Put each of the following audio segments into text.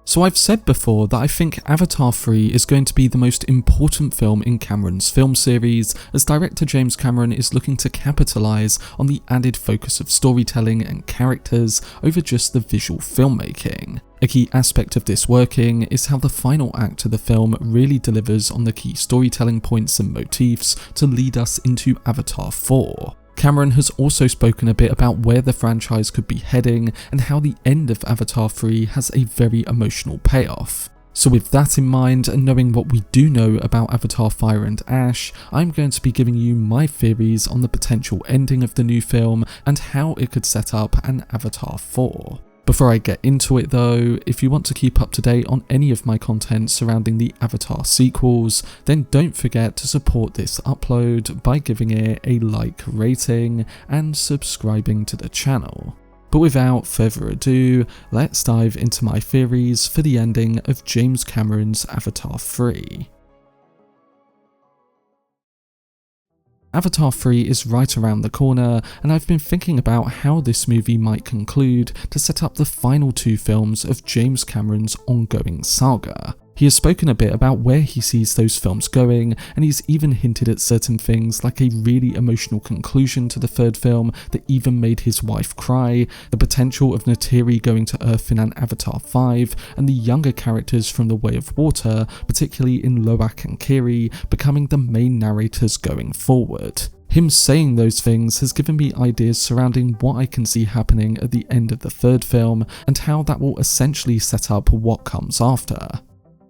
So I've said before that I think Avatar 3 is going to be the most important film in Cameron's film series, as director James Cameron is looking to capitalise on the added focus of storytelling and characters over just the visual filmmaking. A key aspect of this working is how the final act of the film really delivers on the key storytelling points and motifs to lead us into Avatar 4. Cameron has also spoken a bit about where the franchise could be heading and how the end of Avatar 3 has a very emotional payoff. So with that in mind and knowing what we do know about Avatar Fire and Ash, I'm going to be giving you my theories on the potential ending of the new film and how it could set up an Avatar 4. Before I get into it though, if you want to keep up to date on any of my content surrounding the Avatar sequels, then don't forget to support this upload by giving it a like rating and subscribing to the channel. But without further ado, let's dive into my theories for the ending of James Cameron's Avatar 3. Avatar 3 is right around the corner, and I've been thinking about how this movie might conclude to set up the final two films of James Cameron's ongoing saga. He has spoken a bit about where he sees those films going, and he's even hinted at certain things like a really emotional conclusion to the third film that even made his wife cry, the potential of Neytiri going to Earth in an Avatar 5, and the younger characters from The Way of Water, particularly in Loak and Kiri, becoming the main narrators going forward. Him saying those things has given me ideas surrounding what I can see happening at the end of the third film, and how that will essentially set up what comes after.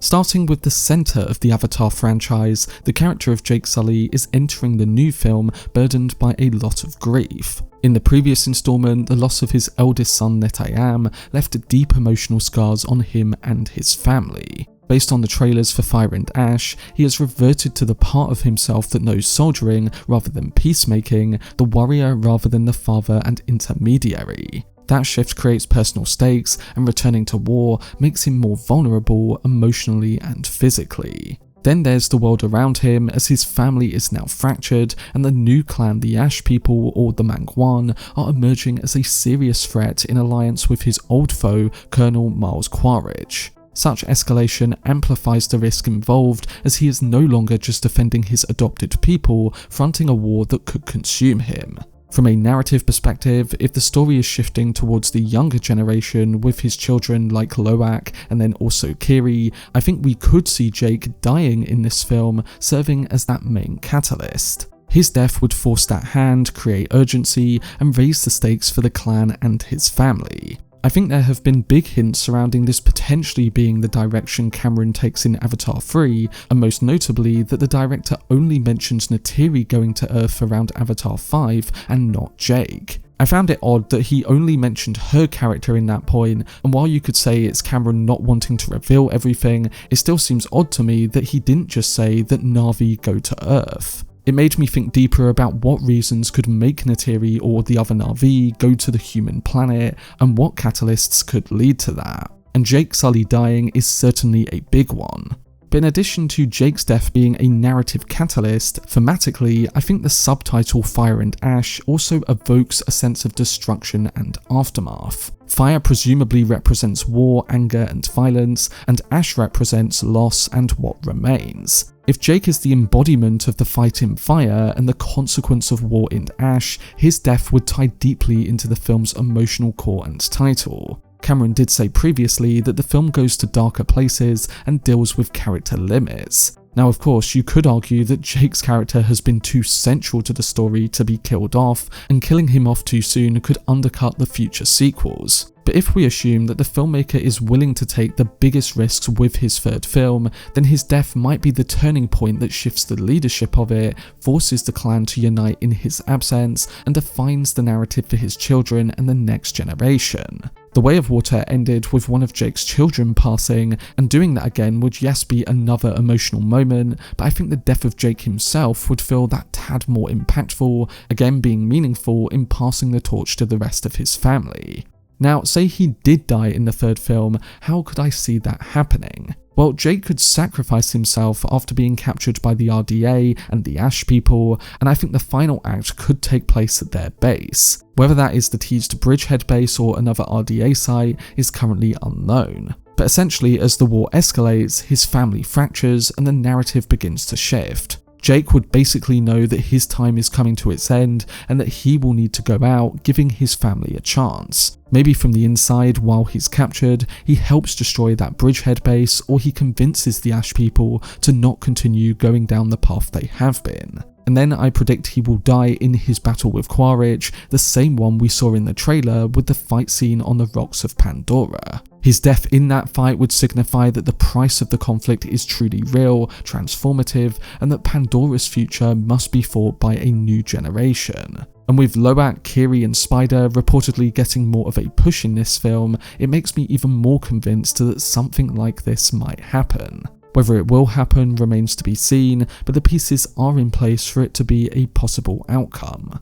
Starting with the centre of the Avatar franchise, the character of Jake Sully is entering the new film burdened by a lot of grief. In the previous installment, the loss of his eldest son Neytiri left deep emotional scars on him and his family. Based on the trailers for Fire and Ash, he has reverted to the part of himself that knows soldiering rather than peacemaking, the warrior rather than the father and intermediary. That shift creates personal stakes, and returning to war makes him more vulnerable emotionally and physically. Then there's the world around him, as his family is now fractured, and the new clan, the Ash people or the Mangwan, are emerging as a serious threat in alliance with his old foe, Colonel Miles Quaritch. Such escalation amplifies the risk involved, as he is no longer just defending his adopted people, fronting a war that could consume him. From a narrative perspective, if the story is shifting towards the younger generation with his children like Loak and then also Kiri, I think we could see Jake dying in this film, serving as that main catalyst. His death would force that hand, create urgency, and raise the stakes for the clan and his family. I think there have been big hints surrounding this potentially being the direction Cameron takes in Avatar 3, and most notably that the director only mentions Neytiri going to Earth around Avatar 5 and not Jake. I found it odd that he only mentioned her character in that point, and while you could say it's Cameron not wanting to reveal everything, it still seems odd to me that he didn't just say that Na'vi go to Earth. It made me think deeper about what reasons could make Neytiri or the other Na'vi go to the human planet, and what catalysts could lead to that. And Jake Sully dying is certainly a big one. But in addition to Jake's death being a narrative catalyst, thematically, I think the subtitle Fire and Ash also evokes a sense of destruction and aftermath. Fire presumably represents war, anger and violence, and Ash represents loss and what remains. If Jake is the embodiment of the fight in fire and the consequence of war in Ash, his death would tie deeply into the film's emotional core and title. Cameron did say previously that the film goes to darker places and deals with character limits. Now of course you could argue that Jake's character has been too central to the story to be killed off, and killing him off too soon could undercut the future sequels. But if we assume that the filmmaker is willing to take the biggest risks with his third film, then his death might be the turning point that shifts the leadership of it, forces the clan to unite in his absence, and defines the narrative for his children and the next generation. The Way of Water ended with one of Jake's children passing, and doing that again would yes be another emotional moment, but I think the death of Jake himself would feel that tad more impactful, again being meaningful in passing the torch to the rest of his family. Now, say he did die in the third film, how could I see that happening? Well, Jake could sacrifice himself after being captured by the RDA and the Ash people, and I think the final act could take place at their base. Whether that is the teased Bridgehead base or another RDA site is currently unknown. But essentially, as the war escalates, his family fractures and the narrative begins to shift. Jake would basically know that his time is coming to its end and that he will need to go out, giving his family a chance. Maybe from the inside, while he's captured, he helps destroy that Bridgehead base, or he convinces the Ash people to not continue going down the path they have been. And then I predict he will die in his battle with Quaritch, the same one we saw in the trailer with the fight scene on the rocks of Pandora. His death in that fight would signify that the price of the conflict is truly real, transformative, and that Pandora's future must be fought by a new generation. And with Loak, Kiri and Spider reportedly getting more of a push in this film, it makes me even more convinced that something like this might happen. Whether it will happen remains to be seen, but the pieces are in place for it to be a possible outcome.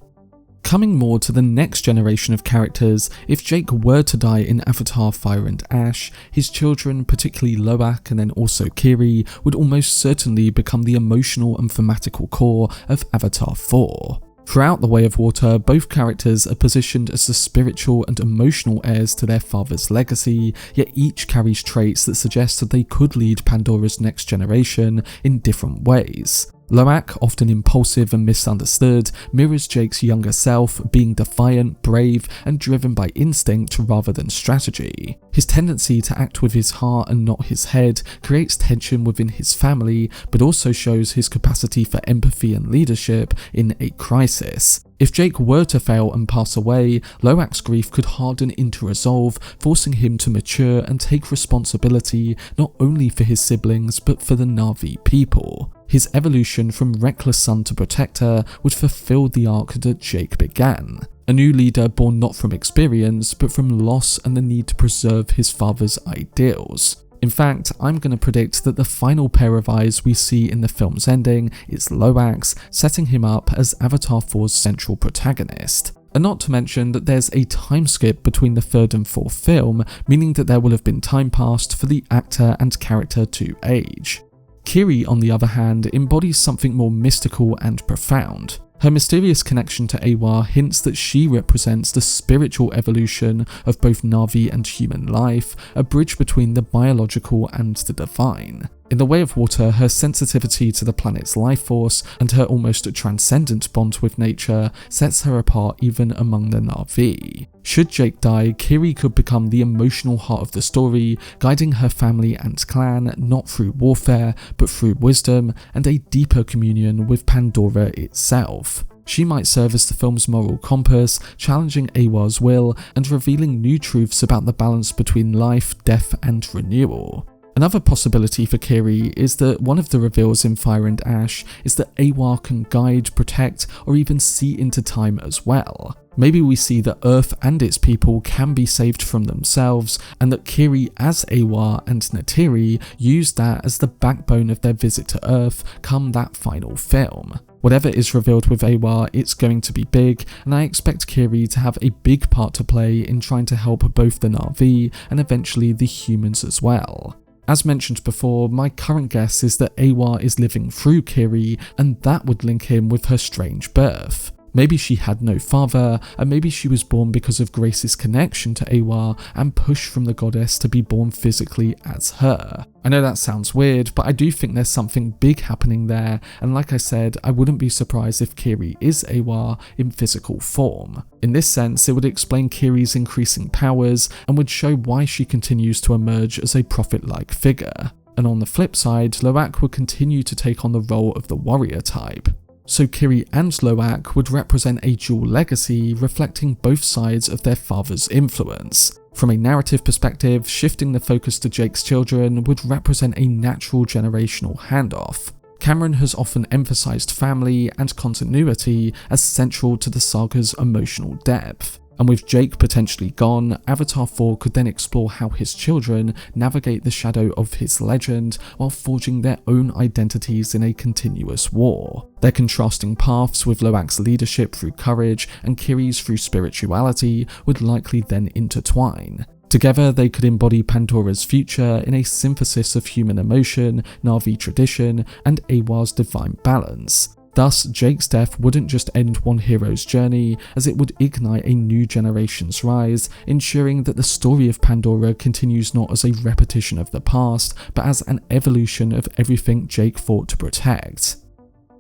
Coming more to the next generation of characters, if Jake were to die in Avatar Fire and Ash, his children, particularly Loak and then also Kiri, would almost certainly become the emotional and thematical core of Avatar 4. Throughout The Way of Water, both characters are positioned as the spiritual and emotional heirs to their father's legacy, yet each carries traits that suggest that they could lead Pandora's next generation in different ways. Loak, often impulsive and misunderstood, mirrors Jake's younger self, being defiant, brave, and driven by instinct rather than strategy. His tendency to act with his heart and not his head creates tension within his family, but also shows his capacity for empathy and leadership in a crisis. If Jake were to fail and pass away, Loak's grief could harden into resolve, forcing him to mature and take responsibility not only for his siblings but for the Na'vi people. His evolution from reckless son to protector would fulfill the arc that Jake began. A new leader born not from experience but from loss and the need to preserve his father's ideals. In fact, I'm going to predict that the final pair of eyes we see in the film's ending is Loak's, setting him up as Avatar 4's central protagonist. And not to mention that there's a time skip between the third and fourth film, meaning that there will have been time passed for the actor and character to age. Kiri, on the other hand, embodies something more mystical and profound. Her mysterious connection to Eywa hints that she represents the spiritual evolution of both Na'vi and human life, a bridge between the biological and the divine. In The Way of Water, her sensitivity to the planet's life force and her almost transcendent bond with nature sets her apart even among the Na'vi. Should Jake die, Kiri could become the emotional heart of the story, guiding her family and clan not through warfare, but through wisdom and a deeper communion with Pandora itself. She might serve as the film's moral compass, challenging Eywa's will and revealing new truths about the balance between life, death and renewal. Another possibility for Kiri is that one of the reveals in Fire and Ash is that Eywa can guide, protect, or even see into time as well. Maybe we see that Earth and its people can be saved from themselves, and that Kiri as Eywa and Neytiri used that as the backbone of their visit to Earth come that final film. Whatever is revealed with Eywa, it's going to be big, and I expect Kiri to have a big part to play in trying to help both the Na'vi and eventually the humans as well. As mentioned before, my current guess is that Eywa is living through Kiri, and that would link him with her strange birth. Maybe she had no father, and maybe she was born because of Grace's connection to Eywa and push from the goddess to be born physically as her. I know that sounds weird, but I do think there's something big happening there, and like I said, I wouldn't be surprised if Kiri is Eywa in physical form. In this sense, it would explain Kiri's increasing powers and would show why she continues to emerge as a prophet-like figure. And on the flip side, Loak would continue to take on the role of the warrior type. So Kiri and Loak would represent a dual legacy reflecting both sides of their father's influence. From a narrative perspective, shifting the focus to Jake's children would represent a natural generational handoff. Cameron has often emphasized family and continuity as central to the saga's emotional depth. And with Jake potentially gone, Avatar 4 could then explore how his children navigate the shadow of his legend while forging their own identities in a continuous war. Their contrasting paths with Loak's leadership through courage and Kiri's through spirituality would likely then intertwine. Together, they could embody Pandora's future in a synthesis of human emotion, Na'vi tradition, and Eywa's divine balance. Thus, Jake's death wouldn't just end one hero's journey, as it would ignite a new generation's rise, ensuring that the story of Pandora continues not as a repetition of the past, but as an evolution of everything Jake fought to protect.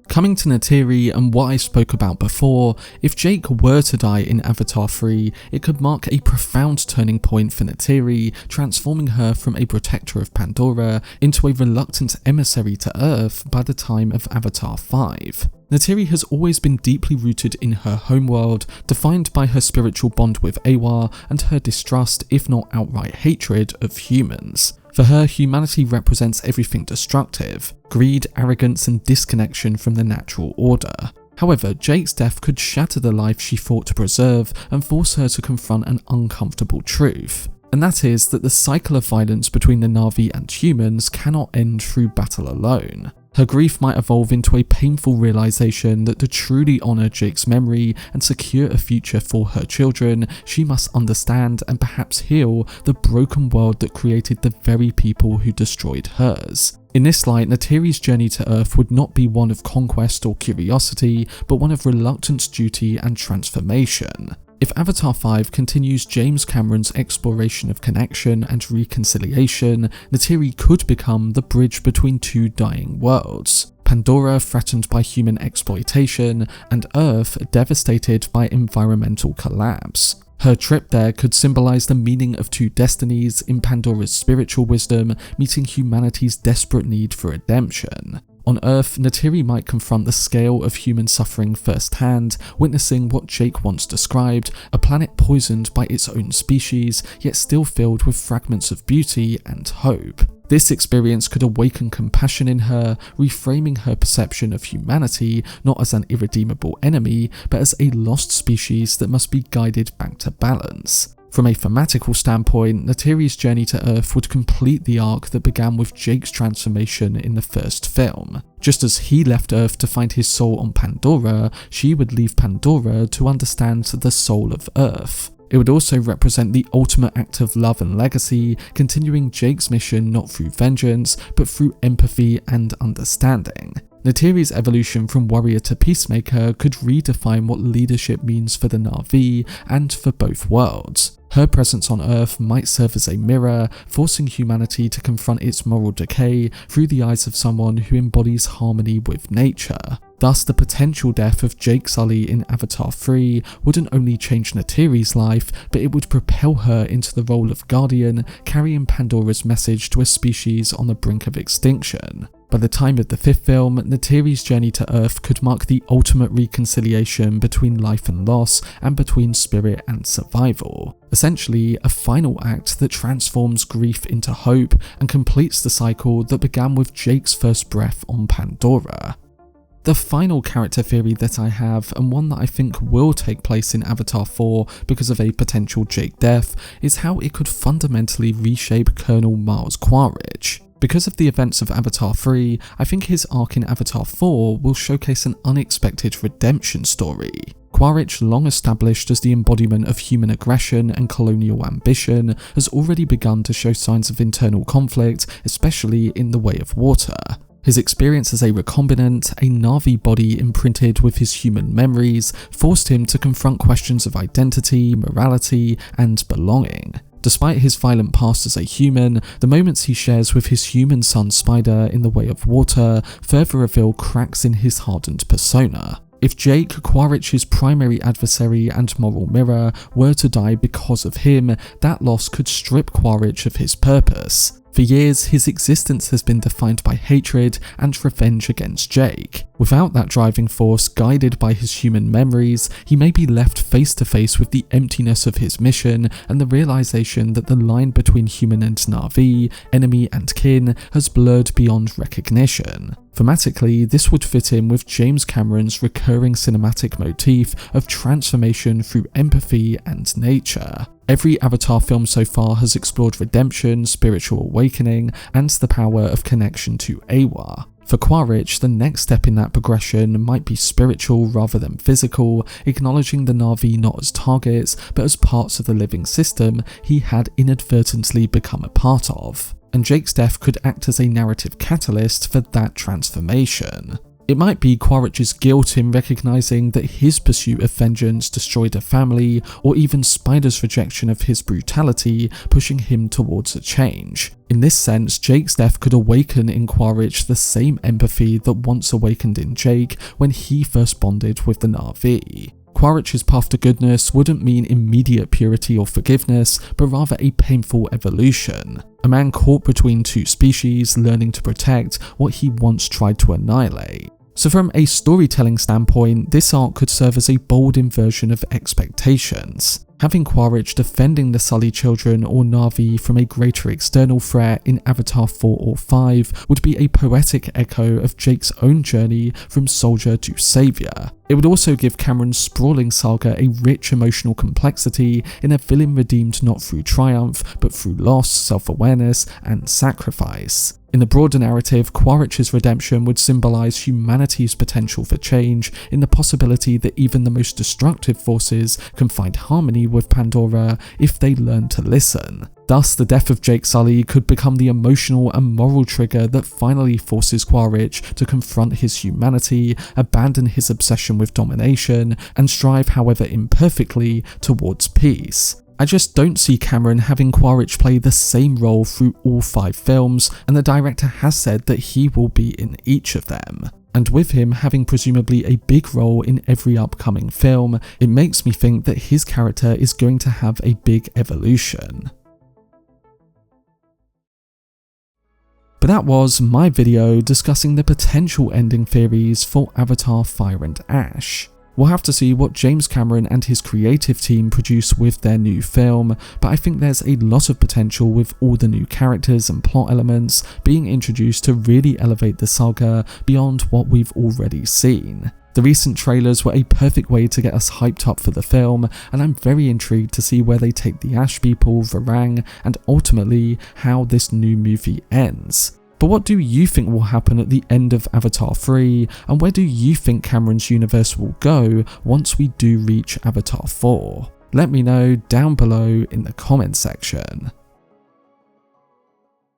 Coming to Neytiri and what I spoke about before, if Jake were to die in Avatar 3, it could mark a profound turning point for Neytiri, transforming her from a protector of Pandora into a reluctant emissary to Earth by the time of Avatar 5. Neytiri has always been deeply rooted in her homeworld, defined by her spiritual bond with Eywa and her distrust, if not outright hatred, of humans. For her, humanity represents everything destructive: greed, arrogance, and disconnection from the natural order. However, Jake's death could shatter the life she fought to preserve and force her to confront an uncomfortable truth. And that is that the cycle of violence between the Na'vi and humans cannot end through battle alone. Her grief might evolve into a painful realization that to truly honour Jake's memory and secure a future for her children, she must understand and perhaps heal the broken world that created the very people who destroyed hers. In this light, Neytiri's journey to Earth would not be one of conquest or curiosity, but one of reluctant duty and transformation. If Avatar 5 continues James Cameron's exploration of connection and reconciliation, Neytiri could become the bridge between two dying worlds: Pandora threatened by human exploitation, and Earth devastated by environmental collapse. Her trip there could symbolize the meaning of two destinies in Pandora's spiritual wisdom meeting humanity's desperate need for redemption. On Earth, Neytiri might confront the scale of human suffering firsthand, witnessing what Jake once described: a planet poisoned by its own species, yet still filled with fragments of beauty and hope. This experience could awaken compassion in her, reframing her perception of humanity not as an irredeemable enemy, but as a lost species that must be guided back to balance. From a thematical standpoint, Neytiri's journey to Earth would complete the arc that began with Jake's transformation in the first film. Just as he left Earth to find his soul on Pandora, she would leave Pandora to understand the soul of Earth. It would also represent the ultimate act of love and legacy, continuing Jake's mission not through vengeance, but through empathy and understanding. Neytiri's evolution from warrior to peacemaker could redefine what leadership means for the Na'vi and for both worlds. Her presence on Earth might serve as a mirror, forcing humanity to confront its moral decay through the eyes of someone who embodies harmony with nature. Thus, the potential death of Jake Sully in Avatar 3 wouldn't only change Neytiri's life, but it would propel her into the role of guardian, carrying Pandora's message to a species on the brink of extinction. By the time of the fifth film, Neytiri's journey to Earth could mark the ultimate reconciliation between life and loss, and between spirit and survival. Essentially, a final act that transforms grief into hope and completes the cycle that began with Jake's first breath on Pandora. The final character theory that I have, and one that I think will take place in Avatar 4 because of a potential Jake death, is how it could fundamentally reshape Colonel Miles Quaritch. Because of the events of Avatar 3, I think his arc in Avatar 4 will showcase an unexpected redemption story. Quaritch, long established as the embodiment of human aggression and colonial ambition, has already begun to show signs of internal conflict, especially in the way of water. His experience as a recombinant, a Na'vi body imprinted with his human memories, forced him to confront questions of identity, morality, and belonging. Despite his violent past as a human, the moments he shares with his human son Spider in the way of water further reveal cracks in his hardened persona. If Jake, Quaritch's primary adversary and moral mirror, were to die because of him, that loss could strip Quaritch of his purpose. For years, his existence has been defined by hatred and revenge against Jake. Without that driving force, guided by his human memories, he may be left face to face with the emptiness of his mission and the realization that the line between human and Na'vi, enemy and kin, has blurred beyond recognition. Thematically, this would fit in with James Cameron's recurring cinematic motif of transformation through empathy and nature. Every Avatar film so far has explored redemption, spiritual awakening, and the power of connection to Eywa. For Quaritch, the next step in that progression might be spiritual rather than physical, acknowledging the Na'vi not as targets, but as parts of the living system he had inadvertently become a part of. And Jake's death could act as a narrative catalyst for that transformation. It might be Quaritch's guilt in recognising that his pursuit of vengeance destroyed a family, or even Spider's rejection of his brutality, pushing him towards a change. In this sense, Jake's death could awaken in Quaritch the same empathy that once awakened in Jake when he first bonded with the Na'vi. Quaritch's path to goodness wouldn't mean immediate purity or forgiveness, but rather a painful evolution. A man caught between two species, learning to protect what he once tried to annihilate. So from a storytelling standpoint, this arc could serve as a bold inversion of expectations. Having Quaritch defending the Sully children or Na'vi from a greater external threat in Avatar 4 or 5 would be a poetic echo of Jake's own journey from soldier to saviour. It would also give Cameron's sprawling saga a rich emotional complexity in a villain redeemed not through triumph, but through loss, self-awareness, and sacrifice. In the broader narrative, Quaritch's redemption would symbolise humanity's potential for change, in the possibility that even the most destructive forces can find harmony with Pandora if they learn to listen. Thus, the death of Jake Sully could become the emotional and moral trigger that finally forces Quaritch to confront his humanity, abandon his obsession with domination, and strive, however imperfectly, towards peace. I just don't see Cameron having Quaritch play the same role through all 5 films, and the director has said that he will be in each of them. And with him having presumably a big role in every upcoming film, it makes me think that his character is going to have a big evolution. But that was my video discussing the potential ending theories for Avatar Fire and Ash. We'll have to see what James Cameron and his creative team produce with their new film, but I think there's a lot of potential with all the new characters and plot elements being introduced to really elevate the saga beyond what we've already seen. The recent trailers were a perfect way to get us hyped up for the film, and I'm very intrigued to see where they take the Ash people, Varang, and ultimately how this new movie ends. But what do you think will happen at the end of Avatar 3, and where do you think Cameron's universe will go once we do reach Avatar 4? Let me know down below in the comment section.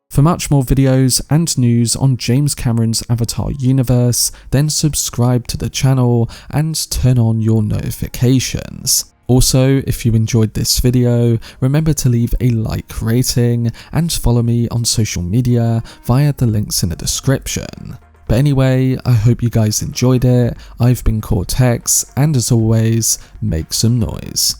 For much more videos and news on James Cameron's Avatar universe, then subscribe to the channel and turn on your notifications. Also, if you enjoyed this video, remember to leave a like rating and follow me on social media via the links in the description. But anyway, I hope you guys enjoyed it. I've been Cortex, and as always, make some noise.